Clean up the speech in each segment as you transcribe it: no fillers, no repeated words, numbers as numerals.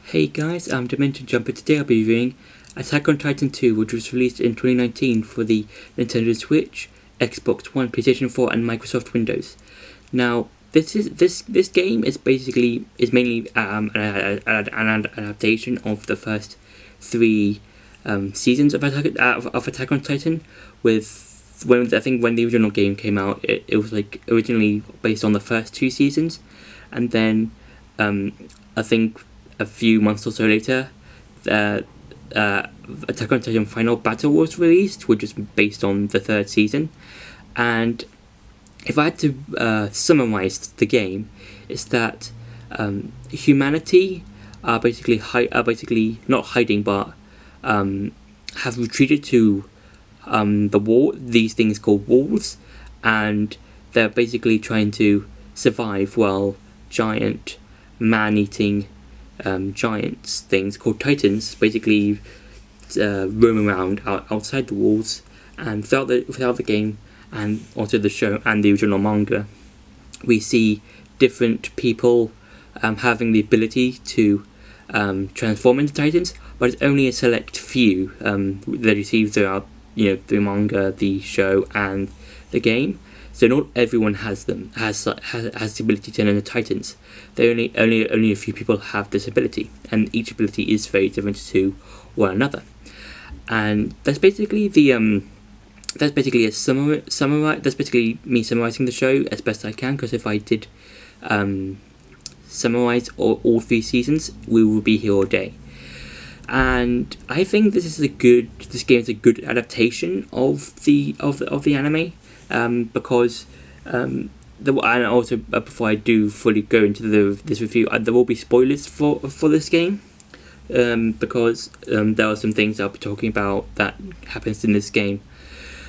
Hey guys, I'm Dimension Jumper. Today I'll be reviewing Attack on Titan 2, which was released in 2019 for the Nintendo Switch, Xbox One, PlayStation 4 and Microsoft Windows. Now, this game is mainly an adaptation of the first three seasons of Attack on Titan. When the original game came out, it was like originally based on the first two seasons, and then I think a few months or so later, Attack on Titan Final Battle was released, which is based on the third season. And if I had to summarize the game, it's that humanity are basically not hiding, but have retreated to the wall. These things called walls, and they're basically trying to survive while giant man-eating giants things called titans basically roam around outside the walls. And throughout the game, and also the show and the original manga, we see different people having the ability to transform into titans, but it's only a select few that you see throughout the manga, the show, and the game. So not everyone has the ability to turn into titans. Only a few people have this ability, and each ability is very different to one another. And that's basically that's basically me summarizing the show as best I can. Because if I did summarize all three seasons, we will be here all day. And I think this game is a good adaptation of the anime. Because and also before I do fully go into this review, there will be spoilers for this game, because there are some things I'll be talking about that happens in this game,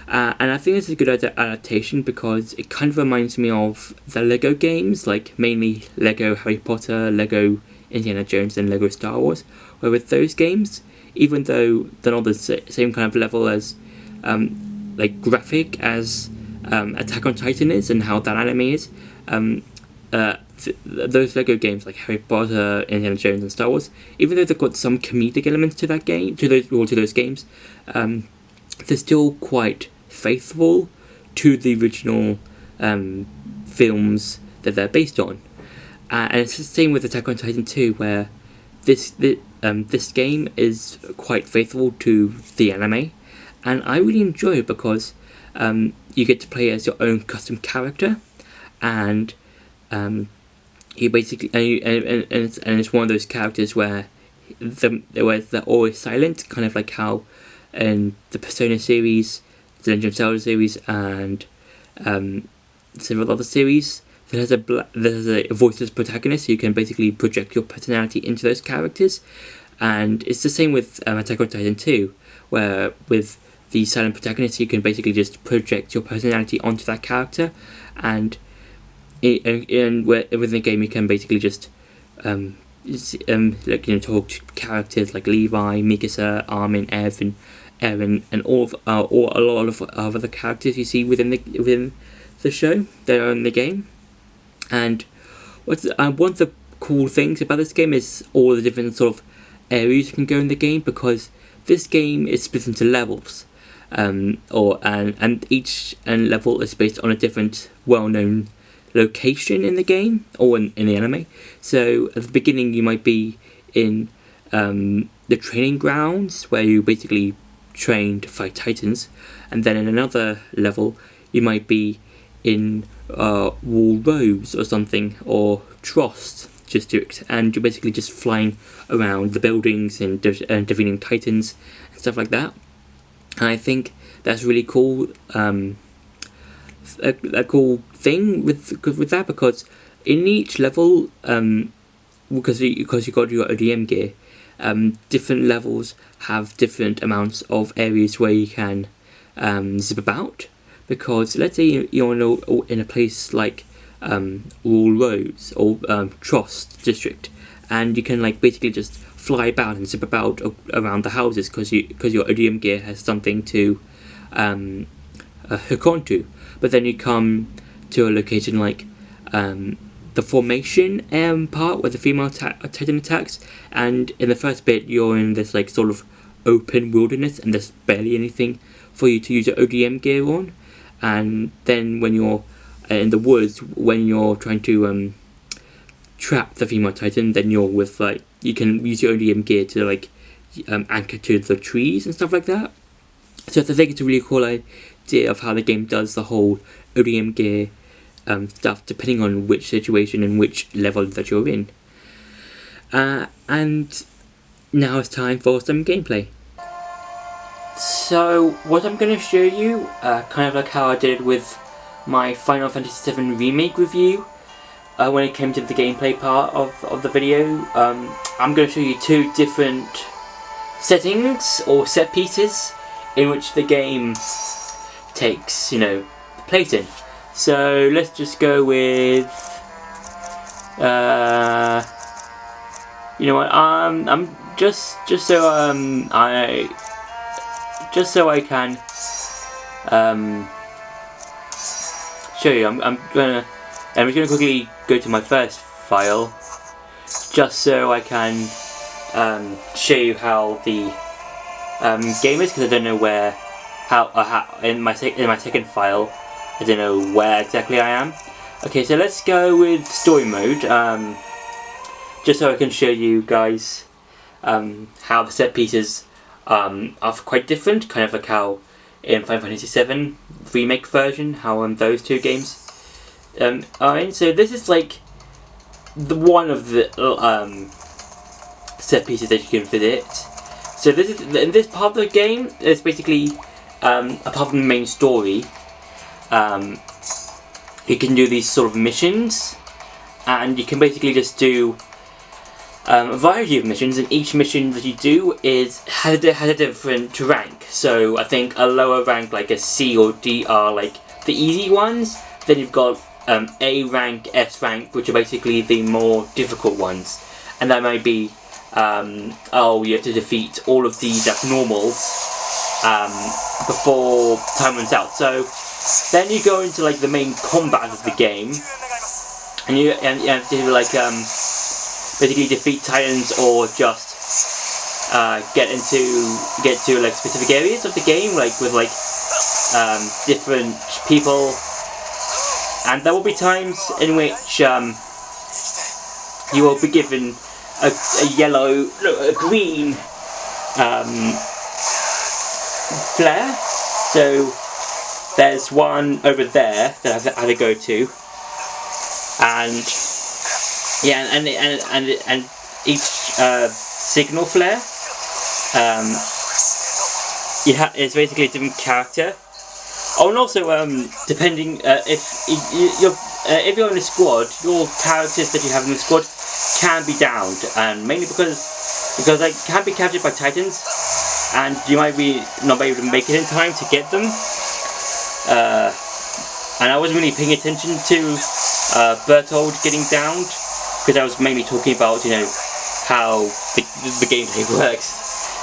and I think it's a good adaptation because it kind of reminds me of the Lego games, like mainly Lego Harry Potter, Lego Indiana Jones, and Lego Star Wars. Where with those games, even though they're not the same kind of level as like graphic as Attack on Titan is, and how that anime is, those Lego games like Harry Potter, Indiana Jones, and Star Wars, even though they've got some comedic elements to those games, they're still quite faithful to the original films that they're based on. And it's the same with Attack on Titan 2, where this game is quite faithful to the anime, and I really enjoy it because you get to play as your own custom character, and you basically and it's one of those characters where they're always silent, kind of like how in the Persona series, the Legend of Zelda series, and several other series, there's a voiceless protagonist, so you can basically project your personality into those characters. And it's the same with Attack on Titan 2, where with the silent protagonist, you can basically just project your personality onto that character, and within the game you can basically just talk to characters like Levi, Mikasa, Armin, Eren, and all a lot of other characters you see within the show that are in the game. And one of the cool things about this game is all the different sort of areas you can go in the game, because this game is split into levels. And each level is based on a different well-known location in the game, or in the anime. So at the beginning you might be in the training grounds, where you basically train to fight titans, and then in another level you might be in Wall Rose or something, or Trost district, and you're basically just flying around the buildings and defeating titans and stuff like that. And I think that's really cool, a cool thing with that, because in each level, because you got your ODM gear, different levels have different amounts of areas where you can zip about. Because let's say you're in a place like Wall Rose or Trost district, and you can basically just fly about and zip about around the houses, because your ODM gear has something to hook onto. But then you come to a location like the formation part where the female Titan attacks, and in the first bit you're in this like sort of open wilderness and there's barely anything for you to use your ODM gear on, and then when you're in the woods, when you're trying to trap the female Titan, then you're with like, you can use your ODM gear to like anchor to the trees and stuff like that. So I think it's a really cool idea of how the game does the whole ODM gear stuff depending on which situation and which level that you're in. And now it's time for some gameplay. So what I'm going to show you, kind of like how I did with my Final Fantasy VII Remake review, when it came to the gameplay part of the video, I'm going to show you two different settings or set pieces in which the game takes, you know, place in. So let's just go with, you know what? I'm just so I can show you. I'm just gonna quickly go to my first file, just so I can show you how the game is, because I don't know where, how in my second file, I don't know where exactly I am. Okay, so let's go with story mode, just so I can show you guys how the set pieces are quite different, kind of like how in Final Fantasy VII Remake version, how those two games are in. So this is like one of the set pieces that you can visit. So this is, in this part of the game, it's basically apart from the main story, you can do these sort of missions, and you can basically just do a variety of missions, and each mission that you do has a different rank. So I think a lower rank like a C or D are like the easy ones, then you've got A rank, S rank, which are basically the more difficult ones, and that might be oh, you have to defeat all of these abnormals before time runs out. So then you go into like the main combat of the game, and you have to like basically defeat Titans, or just get to like specific areas of the game, like with like different people, and there will be times in which you will be given a yellow, no, a green flare. So there's one over there that I had to go to, and yeah, and each signal flare, it's basically a different character. Oh, and also depending if you're in a squad, your characters that you have in the squad can be downed, and mainly because they can be captured by Titans, and you might not be able to make it in time to get them. And I wasn't really paying attention to Bertold getting downed, because I was mainly talking about, you know, how the gameplay works.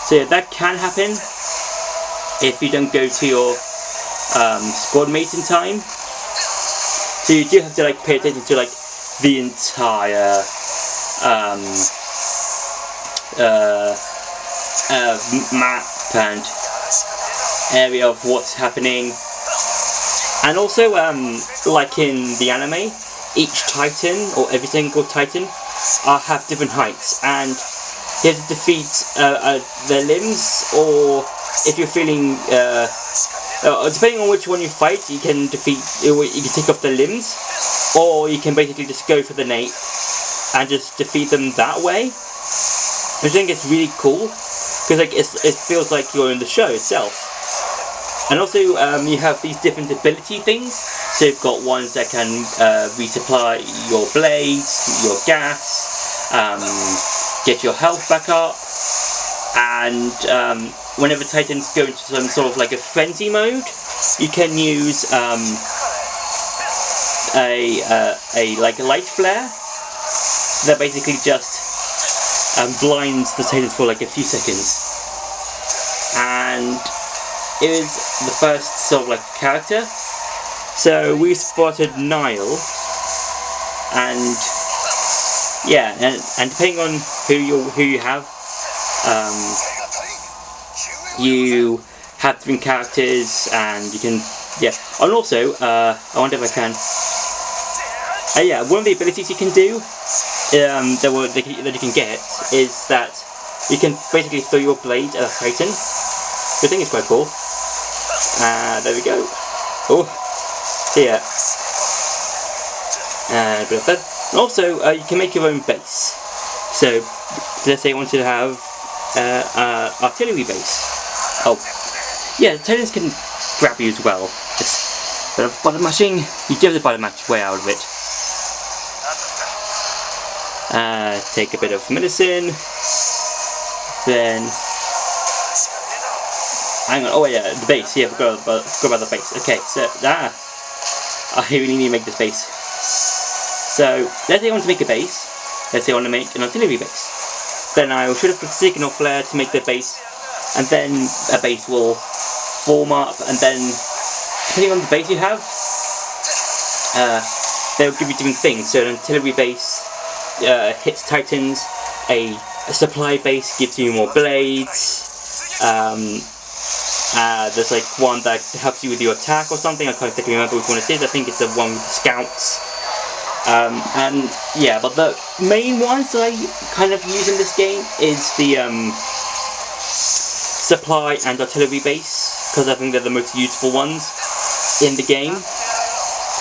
So yeah, that can happen if you don't go to your squad mates in time. So you do have to like pay attention to like the entire map and area of what's happening. And also, like in the anime, each Titan, or every single Titan, have different heights, and you have to defeat their limbs, or if you're feeling, depending on which one you fight, you can defeat, you can take off their limbs, or you can basically just go for the nape and just defeat them that way. I think it's really cool, because like it feels like you're in the show itself. And also, you have these different ability things. So you've got ones that can resupply your blades, your gas, get your health back up, and whenever Titans go into some sort of like a frenzy mode, you can use a light flare that basically just blinds the Titans for like a few seconds. And it is the first sort of like character. So we spotted Nile, and yeah, and depending on who you have, you have different characters, and you can and also I wonder if I can. One of the abilities you can do that you can get is that you can basically throw your blade at a Titan. I think it's quite cool. There we go. Oh, so yeah. Bit of that. And also, you can make your own base. So, let's say you want to have artillery base. Oh, yeah, the Titans can grab you as well. Just a bit of button mashing. You do have the button mash way out of it. Take a bit of medicine. Then, hang on. Oh yeah, the base. Yeah, forgot about the base. Okay, so I really need to make this base. So let's say I want to make a base. Let's say I want to make an artillery base. Then I will shoot up a signal flare to make the base, and then a base will form up. And then, depending on the base you have, they'll give you different things. So an artillery base hits Titans. A supply base gives you more blades. There's like one that helps you with your attack or something. I can't remember which one it is. I think it's the one with the scouts. And yeah, but the main ones that I kind of use in this game is the supply and artillery base, because I think they're the most useful ones in the game.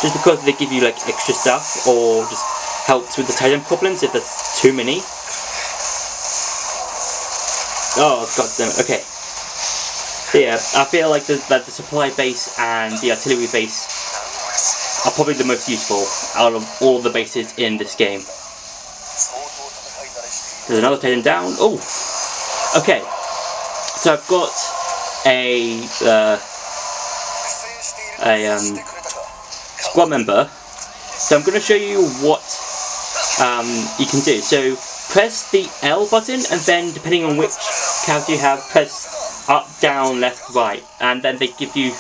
Just because they give you like extra stuff, or just helps with the Titan problems if there's too many. Oh god damn it, okay. So yeah, I feel like that the supply base and the artillery base are probably the most useful out of all the bases in this game. There's another Titan down. Oh! Okay. So I've got a squad member. So I'm going to show you what you can do. So press the L button, and then depending on which character you have, press up, down, left, right, and then they give you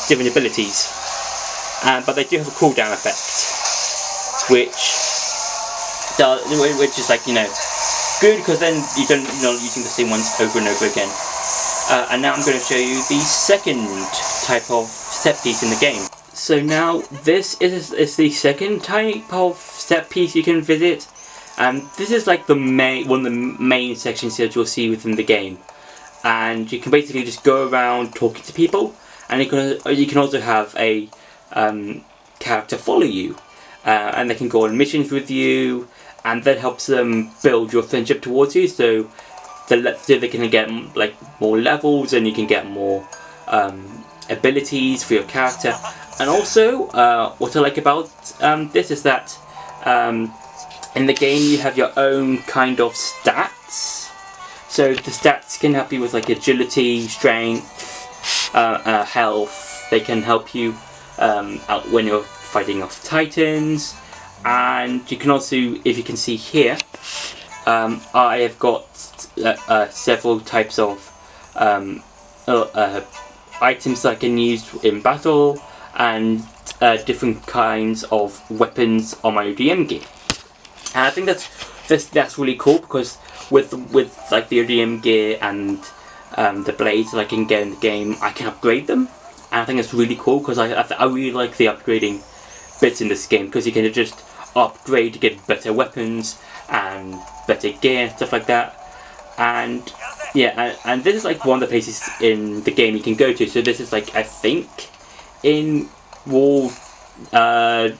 different abilities. But they do have a cooldown effect, which is like, you know, good, because then you're not using the same ones over and over again. And now I'm going to show you the second type of set piece in the game. So now this is the second type of set piece you can visit. This is like one of the main sections that you'll see within the game, and you can basically just go around talking to people, and you can also have a character follow you, and they can go on missions with you, and that helps them build your friendship towards you, so they can get like more levels, and you can get more abilities for your character. And also, what I like about this is that in the game you have your own kind of stats. So the stats can help you with like agility, strength, health. They can help you out when you're fighting off Titans. And you can also, if you can see here, I have got several types of items that I can use in battle, and different kinds of weapons on my ODM gear. And I think that's really cool, because with like the ODM gear and the blades that I can get in the game, I can upgrade them. And I think it's really cool, because I really like the upgrading bits in this game, because you can just upgrade to get better weapons and better gear and stuff like that. And yeah, and this is like one of the places in the game you can go to. So this is like, I think, in Wall, if I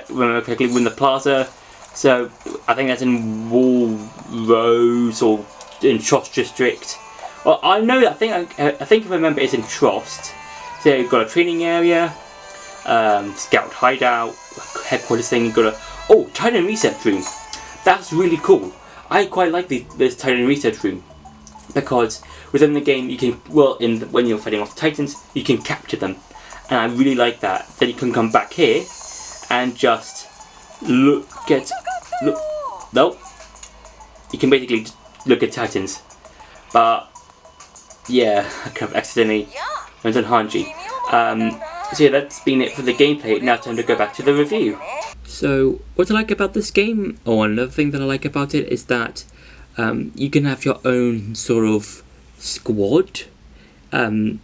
remember correctly, in the Plaza. So I think that's in Wall Rose or in Trost District. Well, I know. I think if I remember, it's in Trost. So you've got a training area, scout hideout, headquarters thing. You've got a Titan research room. That's really cool. I quite like this Titan research room, because within the game you can, when you're fighting off Titans, you can capture them, and I really like that. Then you can come back here and just look. No, you can basically just look at Titans. But yeah, I kind of accidentally went on Hanji. So yeah, that's been it for the gameplay. Now time to go back to the review. So what I like about this game, or another thing that I like about it, is that you can have your own sort of squad. So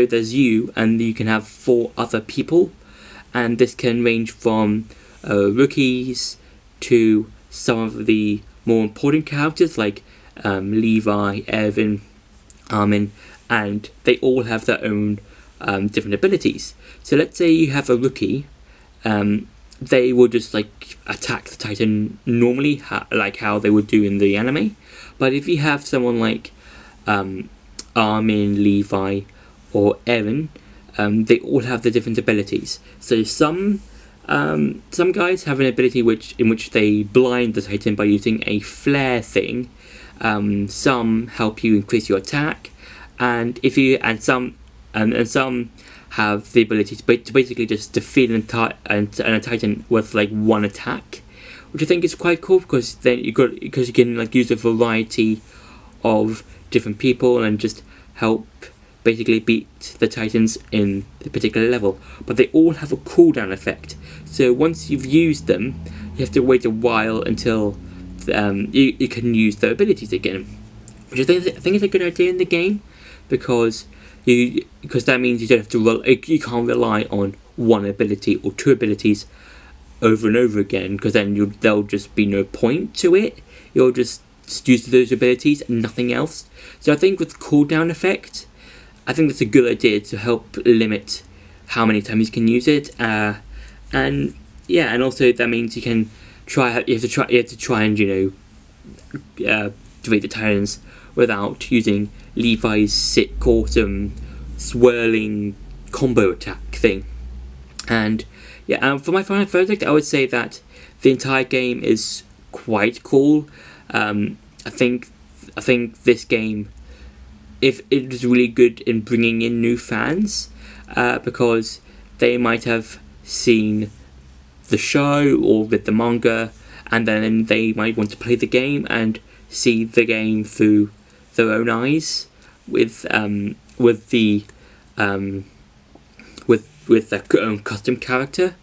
there's you, and you can have 4 other people, and this can range from rookies to some of the more important characters like Levi, Evan, Armin, and they all have their own different abilities. So let's say you have a rookie, they will just like attack the Titan normally, like how they would do in the anime. But if you have someone like Armin, Levi, or Eren, they all have the different abilities. So some guys have an ability in which they blind the Titan by using a flare thing. Some help you increase your attack, and some have the ability to basically just defeat a Titan with like 1 attack, which I think is quite cool because then you can like use a variety of different people and just help basically beat the Titans in the particular level. But they all have a cooldown effect, so once you've used them, you have to wait a while until you can use their abilities again, which I think is a good idea in the game, because that means you don't have to you can't rely on 1 ability or 2 abilities over and over again, because then there'll just be no point to it. You'll just use those abilities and nothing else. So I think with cooldown effect, I think that's a good idea to help limit how many times you can use it, and also that means you have to try and defeat the Titans without using Levi's sick, awesome, swirling combo attack thing. And for my final verdict, I would say that the entire game is quite cool. I think this game, if it was really good in bringing in new fans, because they might have seen the show or read the manga, and then they might want to play the game and see the game through their own eyes with their own custom character.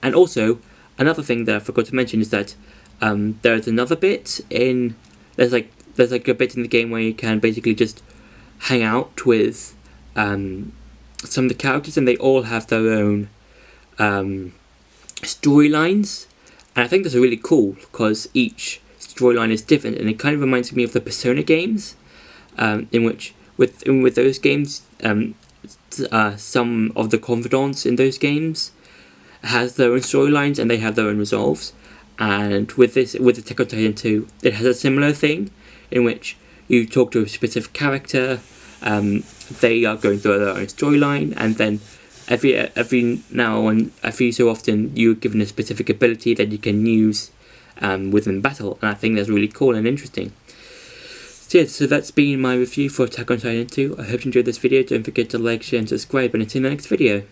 And also another thing that I forgot to mention is that there's another bit there's a bit in the game where you can basically just hang out with some of the characters, and they all have their own storylines, and I think that's really cool because each storyline is different, and it kind of reminds me of the Persona games, in which with those games, some of the confidants in those games has their own storylines and they have their own resolves. And with Attack on Titan 2, it has a similar thing in which you talk to a specific character, they are going through their own storyline, and then every now and every so often you're given a specific ability that you can use within battle, and I think that's really cool and interesting. So that's been my review for Attack on Titan 2. I hope you enjoyed this video. Don't forget to like, share and subscribe, and until the next video.